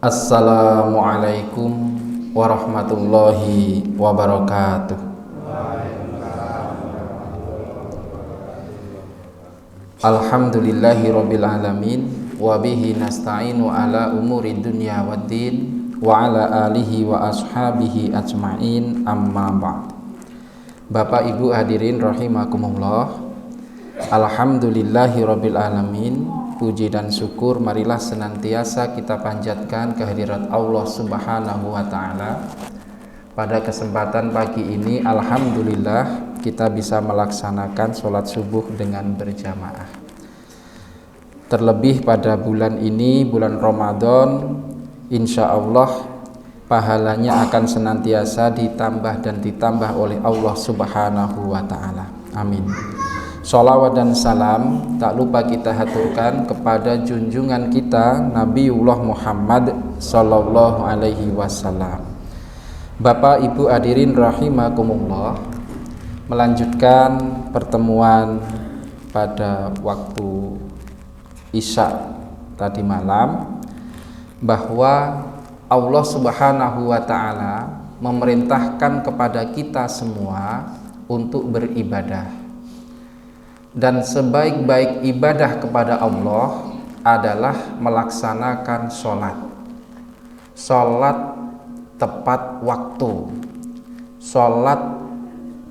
Assalamualaikum warahmatullahi wabarakatuh. Alhamdulillahi rabbil alamin, wa bihi nasta'inu ala umuri dunya waddin, wa ala alihi wa ashabihi ajma'in, amma ba'd. Bapak Ibu hadirin rahimakumullah, alhamdulillahi rabbil alamin. Puji dan syukur marilah senantiasa kita panjatkan kehadirat Allah Subhanahu wa ta'ala. Pada kesempatan pagi ini alhamdulillah kita bisa melaksanakan sholat subuh dengan berjamaah. Terlebih pada bulan ini, bulan Ramadan, insya Allah pahalanya akan senantiasa ditambah dan ditambah oleh Allah Subhanahu wa ta'ala. Amin. Sholawat dan salam tak lupa kita haturkan kepada junjungan kita Nabiullah Muhammad sallallahu alaihi wasallam. Bapak Ibu hadirin rahimakumullah, melanjutkan pertemuan pada waktu Isya tadi malam, bahwa Allah Subhanahu wa ta'ala memerintahkan kepada kita semua untuk beribadah. Dan sebaik-baik ibadah kepada Allah adalah melaksanakan sholat. Sholat tepat waktu, sholat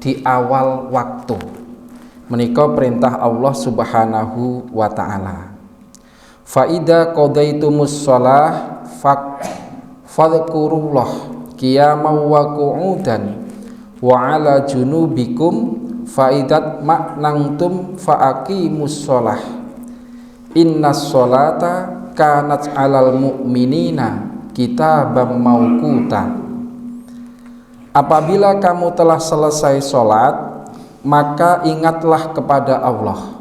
di awal waktu. Menika perintah Allah Subhanahu wa ta'ala. Fa idza qadaitumus shalah fadhkurullah qiyaman wa qu'udan wa 'ala junubikum faidat maknangtum faaqimus sholah innas sholata kanat alal mu'minina kitabam mauquta. Apabila kamu telah selesai sholat, maka ingatlah kepada Allah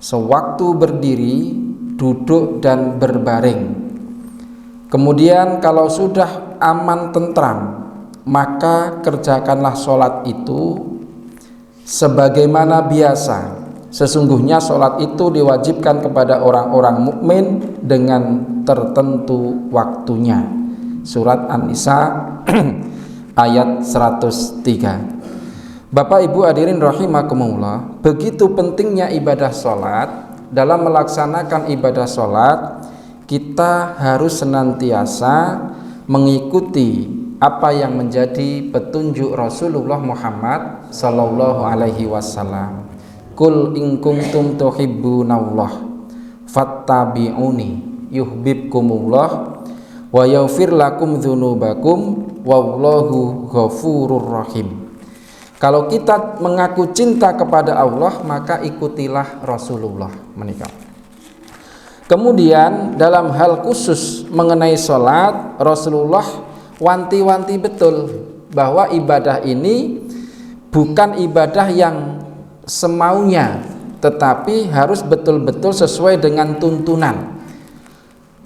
sewaktu berdiri, duduk dan berbaring. Kemudian kalau sudah aman tentram, maka kerjakanlah sholat itu sebagaimana biasa. Sesungguhnya sholat itu diwajibkan kepada orang-orang mukmin dengan tertentu waktunya. Surat An-Nisa ayat 103. Bapak Ibu hadirin rahimakumullah, begitu pentingnya ibadah sholat. Dalam melaksanakan ibadah sholat, kita harus senantiasa mengikuti apa yang menjadi petunjuk Rasulullah Muhammad sallallahu alaihi wasallam. Qul in kuntum tuhibbunallah fattabi'uni yuhibbukumullah wa yaghfir lakum dzunubakum wallahu ghafurur rahim. Kalau kita mengaku cinta kepada Allah, maka ikutilah Rasulullah menikah. Kemudian dalam hal khusus mengenai sholat, Rasulullah wanti-wanti betul bahwa ibadah ini bukan ibadah yang semaunya, tetapi harus betul-betul sesuai dengan tuntunan.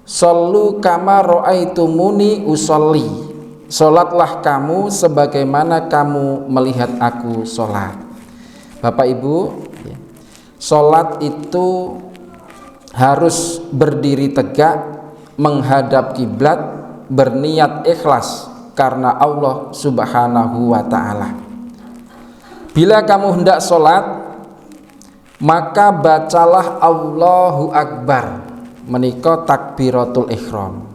Shollu kama ra'aitumuni usolli. Sholatlah kamu sebagaimana kamu melihat aku sholat. Bapak Ibu, sholat itu harus berdiri tegak, menghadap kiblat, berniat ikhlas karena Allah Subhanahu wa ta'ala. Bila kamu hendak sholat, maka bacalah Allahu Akbar, menika takbiratul ihram.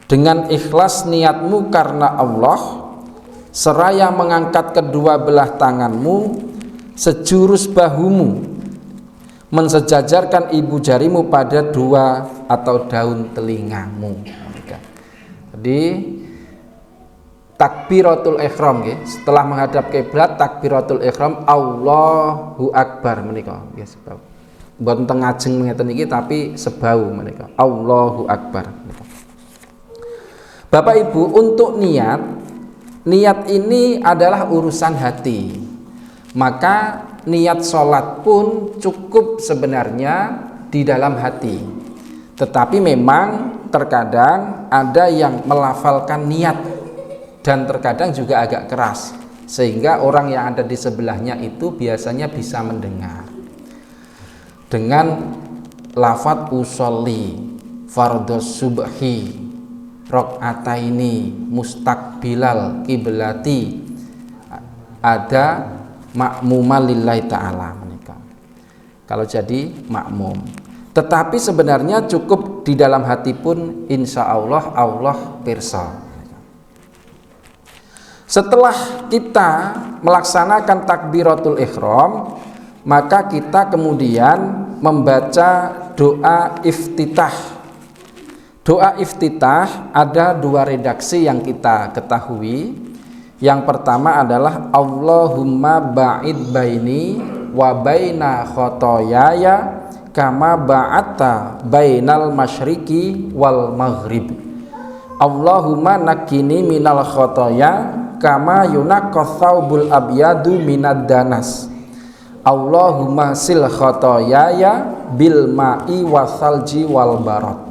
Dengan ikhlas niatmu karena Allah, seraya mengangkat kedua belah tanganmu sejurus bahumu, mensejajarkan ibu jarimu pada dua atau daun telingamu. Jadi takbiratul ihram nggih, setelah menghadap kiblat takbiratul ihram Allahu Akbar menika nggih sebab mboten teng ngajeng ngeten iki tapi sebau menika Allahu Akbar. Bapak Ibu, untuk niat ini adalah urusan hati. Maka niat sholat pun cukup sebenarnya di dalam hati. Tetapi memang terkadang ada yang melafalkan niat dan terkadang juga agak keras, sehingga orang yang ada di sebelahnya itu biasanya bisa mendengar. Dengan lafadz usolli fardhos subhi rakaataini mustaqbilal kiblati, ada makmuman lillahi ta'ala menika. Kalau jadi makmum, tetapi sebenarnya cukup di dalam hati pun insya Allah Allah pirsa. Setelah kita melaksanakan takbiratul ihram, maka kita kemudian membaca doa iftitah. Doa iftitah ada dua redaksi yang kita ketahui. Yang pertama adalah Allahumma ba'id baini wa baina khotoyaya kama ba'atta bainal masyriqi wal maghrib. Allahumma nakini minal khotoya kama yunaqqas thawbul abyadu minad danas. Allahumma sil khotoyaya bil ma'i wasalji wal barad.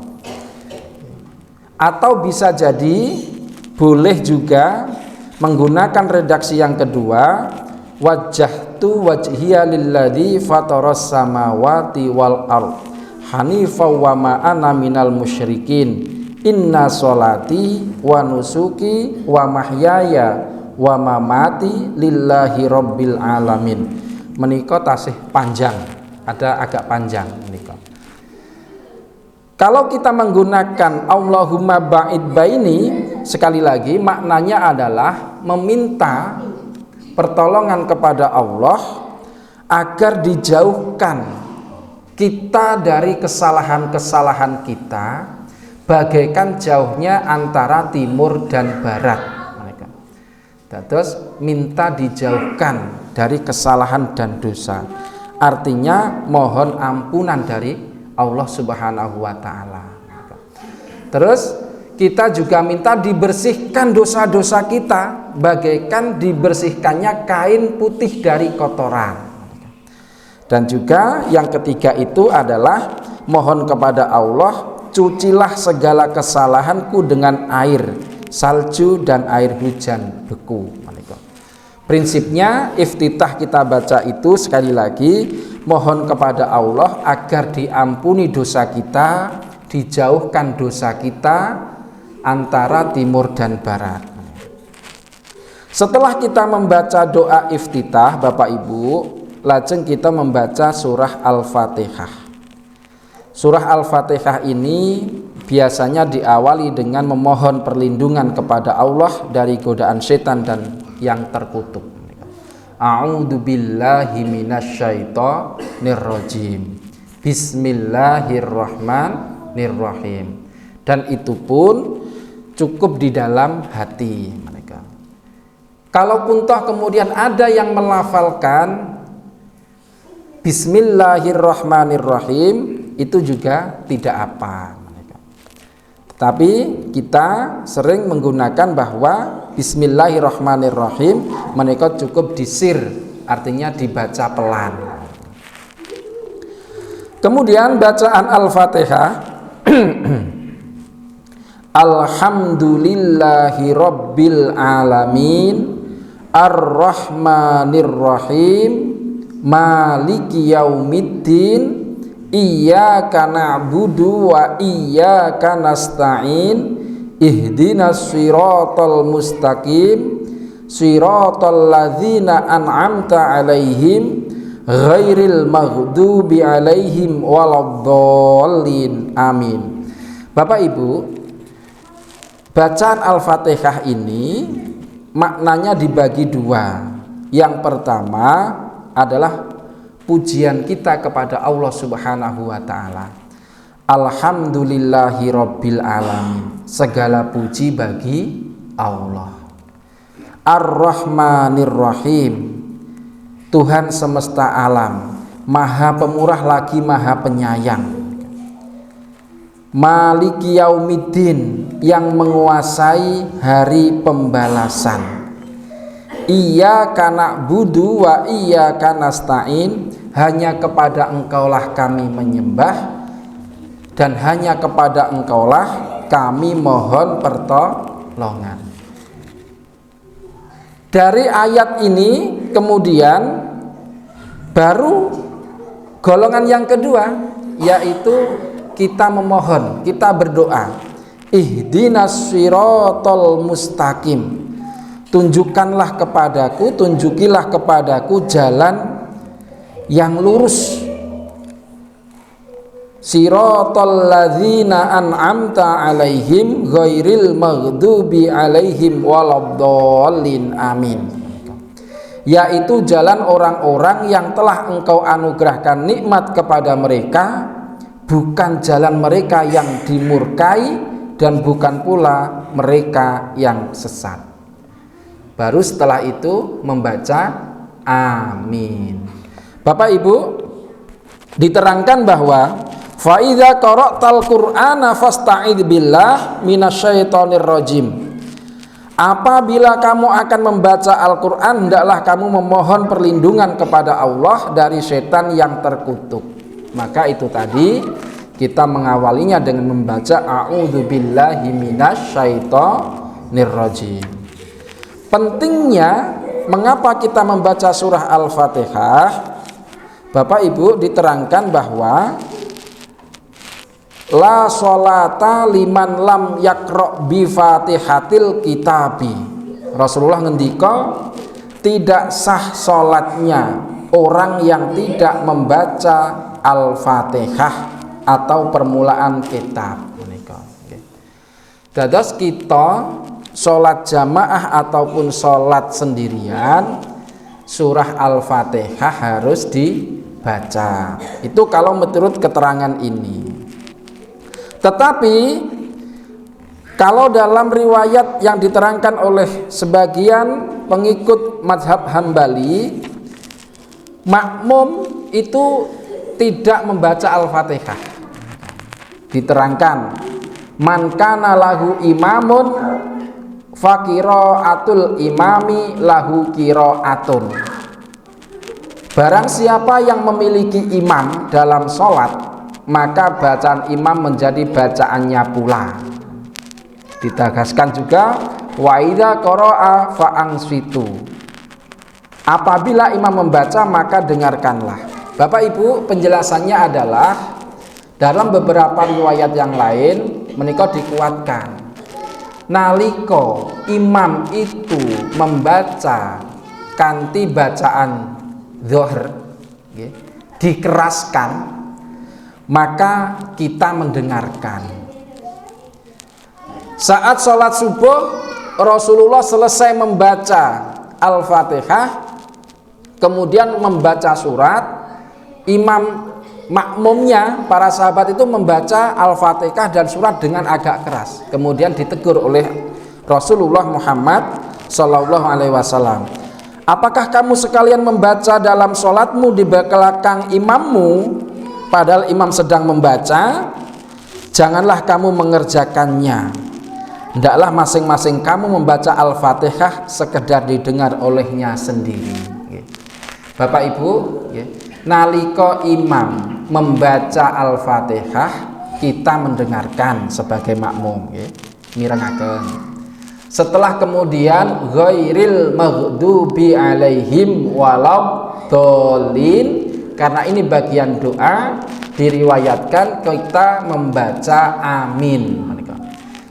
Atau bisa jadi boleh juga menggunakan redaksi yang kedua, wajjahtu wajhiya lilladzi fataras samawati wal ard hanifa wa ma ana minal musyrikin. Inna sholati wa nusuki wa mahyaya wa mamati lillahi rabbil alamin. Menika tasih panjang, ada agak panjang menika. Kalau kita menggunakan Allahumma ba'id baini, sekali lagi maknanya adalah meminta pertolongan kepada Allah agar dijauhkan kita dari kesalahan-kesalahan kita, bagaikan jauhnya antara timur dan barat. Terus minta dijauhkan dari kesalahan dan dosa, artinya mohon ampunan dari Allah Subhanahu wa ta'ala. Terus kita juga minta dibersihkan dosa-dosa kita, bagaikan dibersihkannya kain putih dari kotoran. Dan juga yang ketiga itu adalah mohon kepada Allah, cucilah segala kesalahanku dengan air salju dan air hujan beku. Prinsipnya iftitah kita baca itu sekali lagi mohon kepada Allah agar diampuni dosa kita, dijauhkan dosa kita antara timur dan barat. Setelah kita membaca doa iftitah, Bapak Ibu, lajeng kita membaca surah Al-Fatihah. Surah Al-Fatihah ini biasanya diawali dengan memohon perlindungan kepada Allah dari godaan setan dan yang terkutuk. A'udzu billahi minasyaitonir rajim. Bismillahirrahmanirrahim. Dan itu pun cukup di dalam hati mereka. Kalaupun toh kemudian ada yang melafalkan Bismillahirrahmanirrahim, itu juga tidak apa. Tapi kita sering menggunakan bahwa Bismillahirrahmanirrahim menika cukup disir, artinya dibaca pelan. Kemudian bacaan Al-Fatihah Alhamdulillahi Rabbil Alamin Ar-Rahmanir-Rahim Maliki Yaumiddin Iyyaka na'budu wa iyyaka nasta'in Ihdinas siratal mustaqim Siratal ladzina an'amta alaihim Ghairil maghdubi alaihim waladdallin. Amin. Bapak Ibu, bacaan Al-Fatihah ini maknanya dibagi dua. Yang pertama adalah pujian kita kepada Allah Subhanahu wa ta'ala. Alhamdulillahi Rabbil Alamin. Segala puji bagi Allah. Ar-Rahmanir-Rahim. Tuhan semesta alam, Maha Pemurah lagi Maha Penyayang. Maliki Yaumiddin, yang menguasai hari pembalasan. Iyyaka na'budu wa iyyaka nasta'in, hanya kepada Engkaulah kami menyembah dan hanya kepada Engkaulah kami mohon pertolongan. Dari ayat ini kemudian baru golongan yang kedua, yaitu kita memohon, kita berdoa. ihdinas siratal mustaqim, tunjukkanlah kepadaku, tunjukilah kepadaku jalan yang lurus. Siratal ladzina an'amta alaihim ghairil maghdubi alaihim waladdallin, amin. Yaitu jalan orang-orang yang telah engkau anugerahkan nikmat kepada mereka, bukan jalan mereka yang dimurkai dan bukan pula mereka yang sesat. Baru setelah itu membaca amin. Bapak Ibu, diterangkan bahwa fa idza qara'tal qur'ana fasta'idz billah minasyaitonir rajim. Apabila kamu akan membaca Al-Qur'an, hendaklah kamu memohon perlindungan kepada Allah dari setan yang terkutuk. Maka itu tadi kita mengawalinya dengan membaca a'udzubillahi minasyaitonir rajim. Pentingnya mengapa kita membaca surah Al-Fatihah? Bapak Ibu, diterangkan bahwa la sholata liman lam yaqra bi fatihatil kitabi. Rasulullah ngendika, tidak sah sholatnya orang yang tidak membaca Al-Fatihah atau permulaan kitab. Dados kita sholat jamaah ataupun sholat sendirian, surah Al-Fatihah harus dibaca. Itu kalau menurut keterangan ini. Tetapi kalau dalam riwayat yang diterangkan oleh sebagian pengikut mazhab Hambali, makmum itu tidak membaca Al-Fatihah. Diterangkan, man kana lahu imamun faqiraatul imami lahu qiraatun. Barang siapa yang memiliki imam dalam sholat, maka bacaan imam menjadi bacaannya pula. Ditegaskan juga wa idza qara'a fa'ansitu. Apabila imam membaca maka dengarkanlah. Bapak Ibu, penjelasannya adalah dalam beberapa riwayat yang lain menika dikuatkan, nalika imam itu membaca kanthi bacaan dzohar dikeraskan, maka kita mendengarkan. Saat sholat subuh, Rasulullah selesai membaca Al-Fatihah, kemudian membaca surat, imam makmumnya, para sahabat itu membaca Al-Fatihah dan surat dengan agak keras. Kemudian ditegur oleh Rasulullah Muhammad Sallallahu Alaihi Wasallam, apakah kamu sekalian membaca dalam sholatmu di belakang imammu, padahal imam sedang membaca? Janganlah kamu mengerjakannya. Hendaklah masing-masing kamu membaca Al-Fatihah sekedar didengar olehnya sendiri. Bapak Ibu, nalika imam membaca Al-Fatihah, kita mendengarkan sebagai makmum, mirengaken. Setelah kemudian ghairil maghdubi alaihim waladdallin, karena ini bagian doa, diriwayatkan kita membaca amin.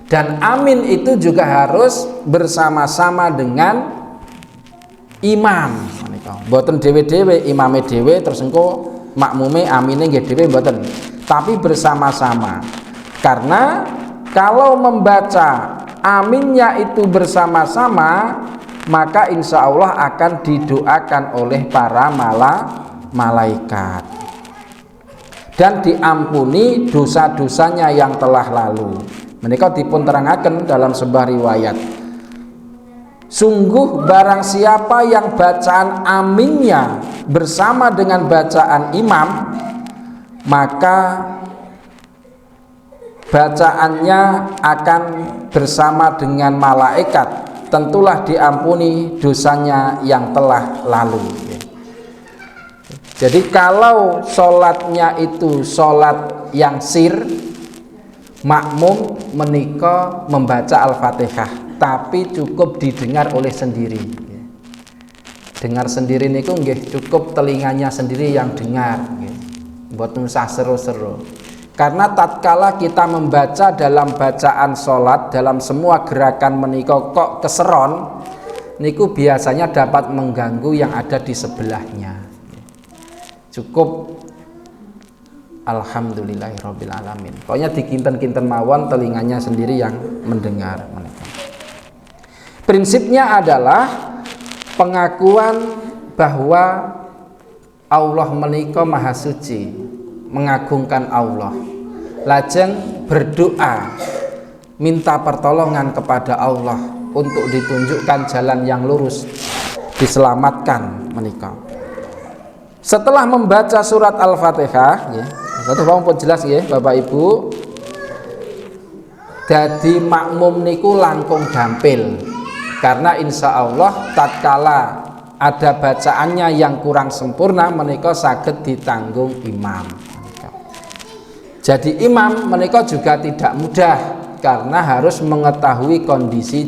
Dan amin itu juga harus bersama-sama dengan imam. Mboten dhewe-dhewe, imame dhewe terus engko makmume amine nggih dhewe mboten, tapi bersama-sama. Karena kalau membaca aminnya itu bersama-sama, maka insya Allah akan didoakan oleh para malaikat dan diampuni dosa-dosanya yang telah lalu. Menika dipun terangaken dalam sebuah riwayat, sungguh barang siapa yang bacaan aminnya bersama dengan bacaan imam, maka bacaannya akan bersama dengan malaikat, tentulah diampuni dosanya yang telah lalu. Jadi kalau sholatnya itu sholat yang sir, makmum menika membaca Al-Fatihah, tapi cukup didengar oleh sendiri. Dengar sendiri niku nggih cukup telinganya sendiri yang dengar, mboten usah seru-seru. Karena tatkala kita membaca dalam bacaan sholat, dalam semua gerakan menika kok keseron, niku biasanya dapat mengganggu yang ada di sebelahnya. Cukup alhamdulillahirabbil alamin. Pokoknya dikinten-kinten mawon telinganya sendiri yang mendengar menika. Prinsipnya adalah pengakuan bahwa Allah menika maha suci, mengagungkan Allah, lajeng berdoa minta pertolongan kepada Allah untuk ditunjukkan jalan yang lurus, diselamatkan menika. Setelah membaca surat Al-Fatihah, ya, satu pun jelas ya Bapak Ibu, dadi makmum niku langkung gampil, karena insya Allah tatkala ada bacaannya yang kurang sempurna menika saged ditanggung imam. Jadi imam menika juga tidak mudah karena harus mengetahui kondisi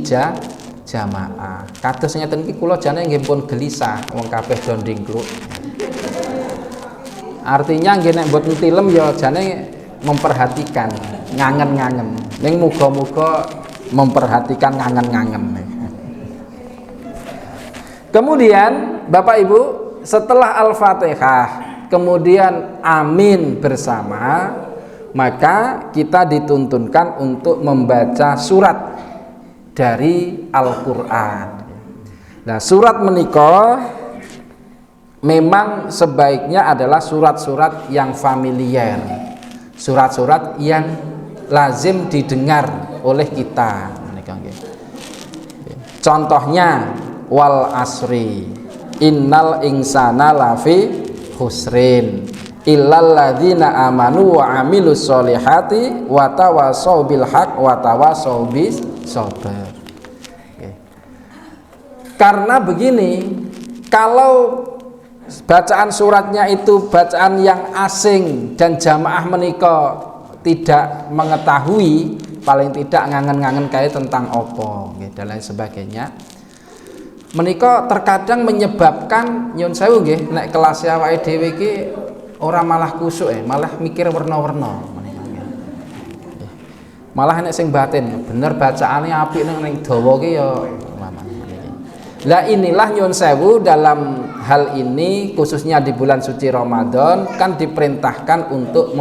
jamaah. Kados ngeten iki kula jane nggih pun gelisah wong kabeh do ndingkluk. Artinya nggih nek mboten tilem ya jane memperhatikan, ngangen-ngangen. Ning muga-muga memperhatikan ngangen-ngangen. Kemudian Bapak Ibu, setelah Al-Fatihah, kemudian amin bersama, maka kita dituntunkan untuk membaca surat dari Al-Quran. Nah, surat menika memang sebaiknya adalah surat-surat yang familiar, surat-surat yang lazim didengar oleh kita. Contohnya wal asri innal insana lafi khusrin illal ladzina amanu wa amilus solihati wa tawasau bil haq wa tawasau bis sabr. Karena begini, kalau bacaan suratnya itu bacaan yang asing dan jamaah menika tidak mengetahui, paling tidak ngangen-ngangen kayak tentang opo dan lain sebagainya, menika terkadang menyebabkan nyun sewu nggih nek kelas awake dhewe iki ora malah kusuk malah mikir werna-werna. Malah nek sing batin bener bacaane apik ning dawa ki ya. Lah inilah nyun sewu dalam hal ini khususnya di bulan suci Ramadan kan diperintahkan untuk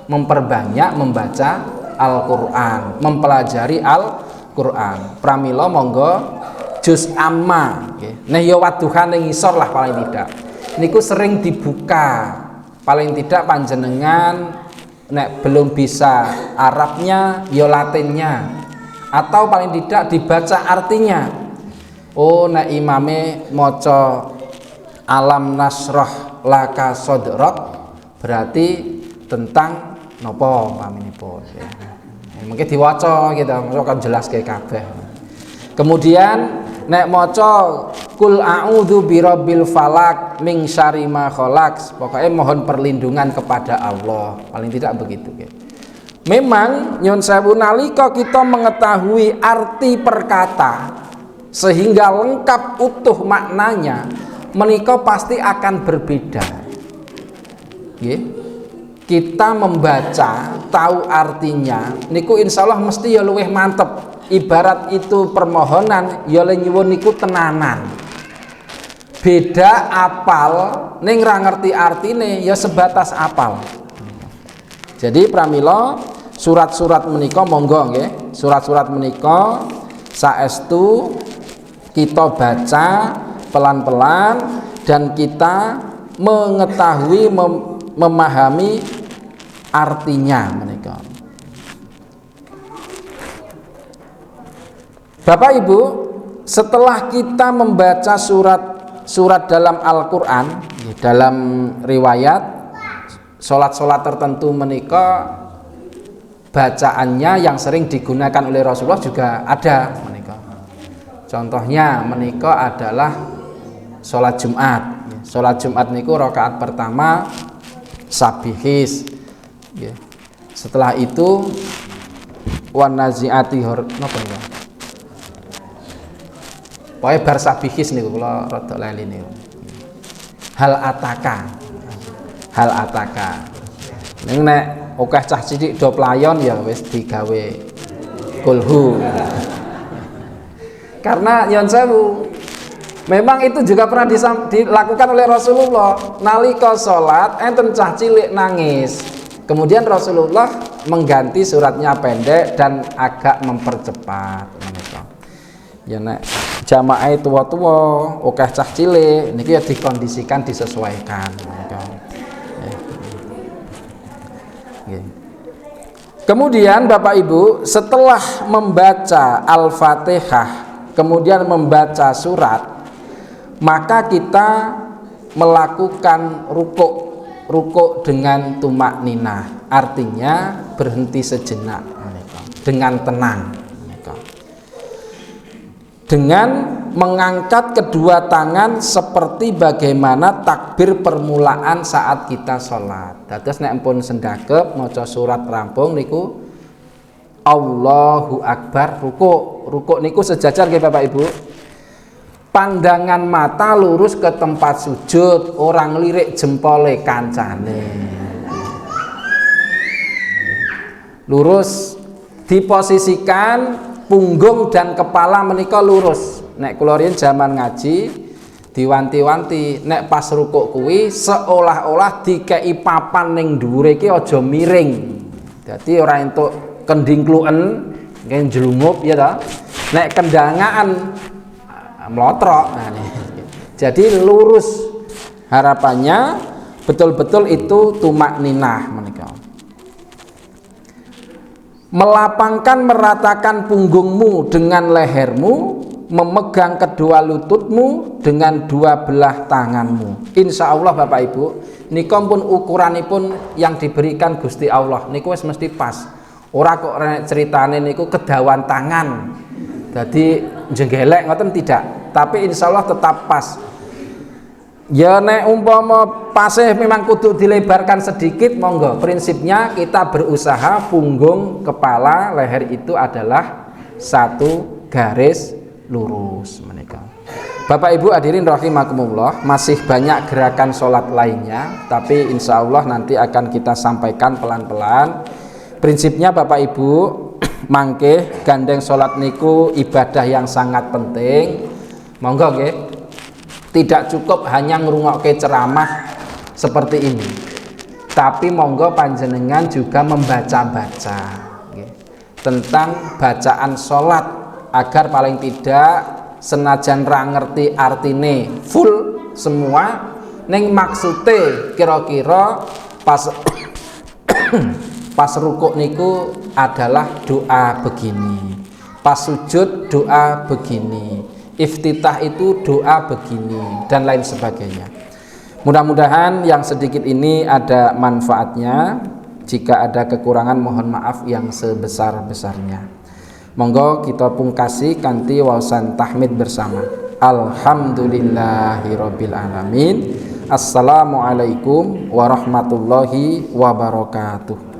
memperbanyak membaca Al-Qur'an, mempelajari Al-Qur'an. Pramila monggo juz amma nggih. Nah ya wadduha ning ngisor lah paling tidak. Niku sering dibuka. Paling tidak panjenengan nek belum bisa Arabnya ya Latinnya, atau paling tidak dibaca artinya. Oh nek imame maca alam nasrah laka sodrok berarti tentang nopo paminipun ya. Mungkin diwaca gitu, kan jelas kayak kabeh. Kemudian nek maca kul a'udzu birabbil falak min syarri ma khalaq, pokoknya mohon perlindungan kepada Allah, paling tidak begitu ya. Memang nyun sewu nalika kita mengetahui arti perkata sehingga lengkap utuh maknanya, menika pasti akan berbeda. Nggih. Kita membaca tahu artinya niku insyaallah mesti ya luwih mantep. Ibarat itu permohonan ya nyuwun niku tenanan. Beda apal ning ra ngerti artine ya sebatas apal. Jadi pramila surat-surat menika monggo nggih, surat-surat menika saestu kita baca pelan-pelan dan kita mengetahui memahami artinya menika. Bapak Ibu, setelah kita membaca surat dalam Al-Qur'an, dalam riwayat salat-salat tertentu menika bacaannya yang sering digunakan oleh Rasulullah juga ada menika. Contohnya menika adalah salat Jumat. Salat Jumat niku rakaat pertama sabihis. Setelah itu wan naziati napa niku? Pokoke bar sabihis niku kula rada lali niku. Hal ataka. Nek akeh cah cilik do playon ya wis digawe kulhu. Karena nyon sewu, memang itu juga pernah dilakukan oleh Rasulullah. Nalika salat enten cah cilik nangis. Kemudian Rasulullah mengganti suratnya pendek dan agak mempercepat. Ya nek jamaah tua-tua, akeh cah cilik niki ya dikondisikan disesuaikan. Kemudian Bapak Ibu, setelah membaca Al-Fatihah, kemudian membaca surat, maka kita melakukan rukuk dengan tumak ninah, artinya berhenti sejenak dengan tenang, dengan mengangkat kedua tangan seperti bagaimana takbir permulaan saat kita sholat. Dados nek pun sendagep maca surat rampung niku Allahu Akbar, rukuk niku sejajar nggih Bapak Ibu. Pandangan mata lurus ke tempat sujud, orang lirik jempole kancane. Lurus diposisikan, punggung dan kepala menika lurus. Nek kula riyen zaman ngaji diwanti-wanti nek pas rukuk kuwi seolah-olah dikei papan ning dhuwure iki aja miring. Dadi ora entuk kending kluen, nggih njlungup ya ta. Nek kendangaan mlotrok. Nah, jadi lurus. Harapannya betul-betul itu tumak ninah menika. Melapangkan meratakan punggungmu dengan lehermu, memegang kedua lututmu dengan dua belah tanganmu. Insya Allah Bapak Ibu, niku pun ukuranipun yang diberikan Gusti Allah niku wis mesti pas. Ora kok ceritane niku kedawan tangan. Jadi jenggelek ngoten tidak, tapi insya Allah tetap pas. Ya nek umpama pasih memang kudu dilebarkan sedikit, monggo. Prinsipnya kita berusaha punggung, kepala, leher itu adalah satu garis lurus menika. Bapak Ibu hadirin rahimakumullah, masih banyak gerakan sholat lainnya, tapi insya Allah nanti akan kita sampaikan pelan-pelan. Prinsipnya Bapak Ibu, mangke gandeng sholat niku ibadah yang sangat penting. Monggo nggih. Tidak cukup hanya ngrungokke ceramah seperti ini, tapi monggo panjenengan juga membaca-baca tentang bacaan sholat agar paling tidak senajan ra ngerti artine full semua ning maksude kira-kira pas pas rukuk niku adalah doa begini, pas sujud doa begini, iftitah itu doa begini, dan lain sebagainya. Mudah-mudahan yang sedikit ini ada manfaatnya. Jika ada kekurangan mohon maaf yang sebesar-besarnya. Monggo kita pungkasi kanthi waosan tahmid bersama. Alhamdulillahirabbil alamin. Assalamualaikum warahmatullahi wabarakatuh.